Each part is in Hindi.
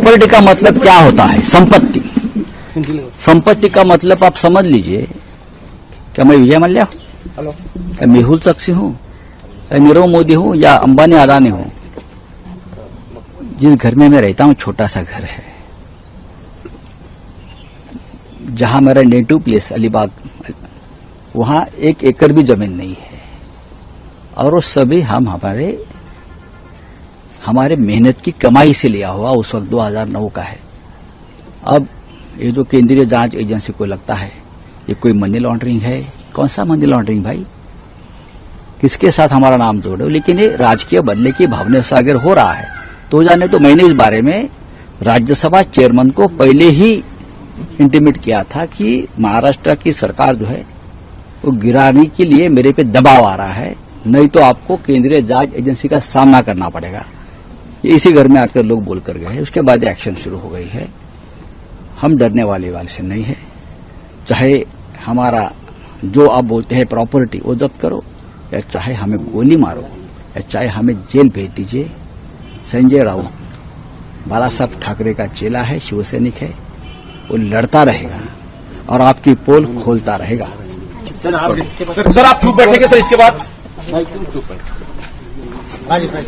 प्रॉपर्टी का मतलब क्या होता है? संपत्ति। संपत्ति का मतलब आप समझ लीजिए, क्या मैं विजय मल्ल्या हूं, क्या मेहुल चोकसी हूं, क्या नीरव मोदी हूं या अंबानी अदानी हूं। जिस घर में मैं रहता हूं छोटा सा घर है, जहां मेरा नेटिव प्लेस अलीबाग, वहां 1 एकड़ भी जमीन नहीं है। और वो सभी हम हमारे मेहनत की कमाई से लिया हुआ उस वक्त 2009 का है। अब ये जो केंद्रीय जांच एजेंसी को लगता है ये कोई मनी लॉन्ड्रिंग है। कौन सा मनी लॉन्ड्रिंग भाई? किसके साथ हमारा नाम जोड़े? लेकिन ये राजकीय बदले की भावना से अगर हो रहा है तो जाने, तो मैंने इस बारे में राज्यसभा चेयरमैन को पहले ही इंटीमेट किया था कि महाराष्ट्र की सरकार जो है वो गिराने के लिए मेरे पे दबाव आ रहा है, नहीं तो आपको केंद्रीय जांच एजेंसी का सामना करना पड़ेगा। ये इसी घर में आकर लोग बोल कर गए। उसके बाद एक्शन शुरू हो गई है। हम डरने वाले से नहीं है। चाहे हमारा जो आप बोलते हैं प्रॉपर्टी वो जब्त करो, या चाहे हमें गोली मारो, या चाहे हमें जेल भेज दीजिए। संजय राउत बाला साहब ठाकरे का चेला है, शिवसैनिक है, वो लड़ता रहेगा और आपकी पोल खोलता रहेगा। सर आप चुप बैठेंगे सर इसके बाद?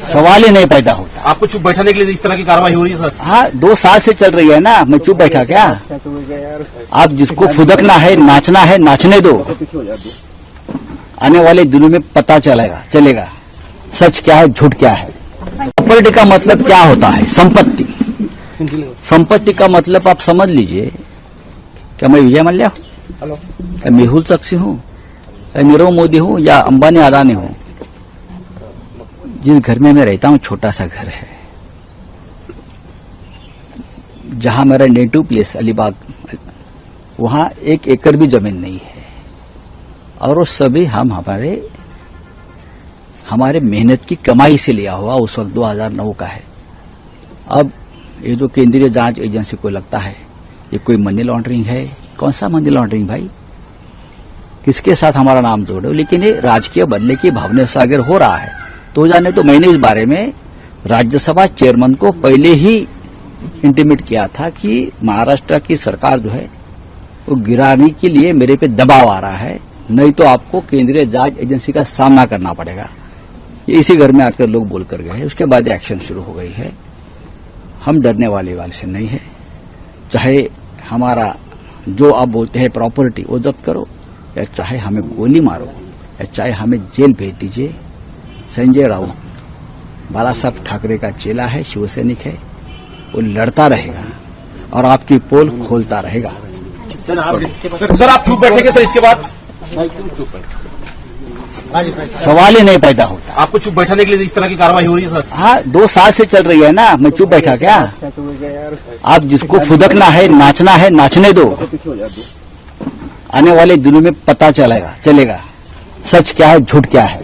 सवाल ही नहीं पैदा होता। आपको चुप बैठाने के लिए इस तरह की कार्रवाई हो रही है सर? हाँ, 2 साल से चल रही है ना, मैं चुप बैठा क्या? आप जिसको फुदकना है, नाचना है, नाचने दो। आने वाले दिनों में पता चलेगा सच क्या है, झूठ क्या है। प्रॉपर्टी का मतलब क्या होता है? संपत्ति। संपत्ति का मतलब आप समझ लीजिए, क्या मैं विजय मल्ल्या हूं, क्या मेहुल चोकसी हूं, क्या नीरव मोदी हूं या अंबानी अदानी हूं। जिस घर में मैं रहता हूं छोटा सा घर है, जहां मेरा नेटिव प्लेस अलीबाग, वहां 1 एकड़ भी जमीन नहीं है। और वो सभी हम हमारे मेहनत की कमाई से लिया हुआ उस वक्त 2009 का है। अब ये जो केंद्रीय जांच एजेंसी को लगता है ये कोई मनी लॉन्ड्रिंग है। कौन सा मनी लॉन्ड्रिंग भाई? किसके साथ हमारा नाम जोड़े? लेकिन ये राजकीय बदले की भावना से अगर हो रहा है तो जाने, तो मैंने इस बारे में राज्यसभा चेयरमैन को पहले ही इंटीमेट किया था कि महाराष्ट्र की सरकार जो है वो गिराने के लिए मेरे पे दबाव आ रहा है, नहीं तो आपको केंद्रीय जांच एजेंसी का सामना करना पड़ेगा। ये इसी घर में आकर लोग बोल कर गए। उसके बाद एक्शन शुरू हो गई है। हम डरने वाले से नहीं है। चाहे हमारा जो आप बोलते हैं प्रॉपर्टी वो जब्त करो, या चाहे हमें गोली मारो, या चाहे हमें जेल भेज दीजिए। संजय राउत बाला साहब ठाकरे का चेला है, शिवसैनिक है, वो लड़ता रहेगा और आपकी पोल खोलता रहेगा। सर आप चुप बैठेंगे सर इसके बाद? सवाल ही नहीं पैदा होता। आपको चुप बैठाने के लिए इस तरह की कार्रवाई हो रही है सर? हाँ, 2 साल से चल रही है ना, मैं चुप बैठा क्या? आप जिसको फुदकना है, नाचना है, नाचने दो। आने वाले दिनों में पता चलेगा सच क्या है, झूठ क्या है।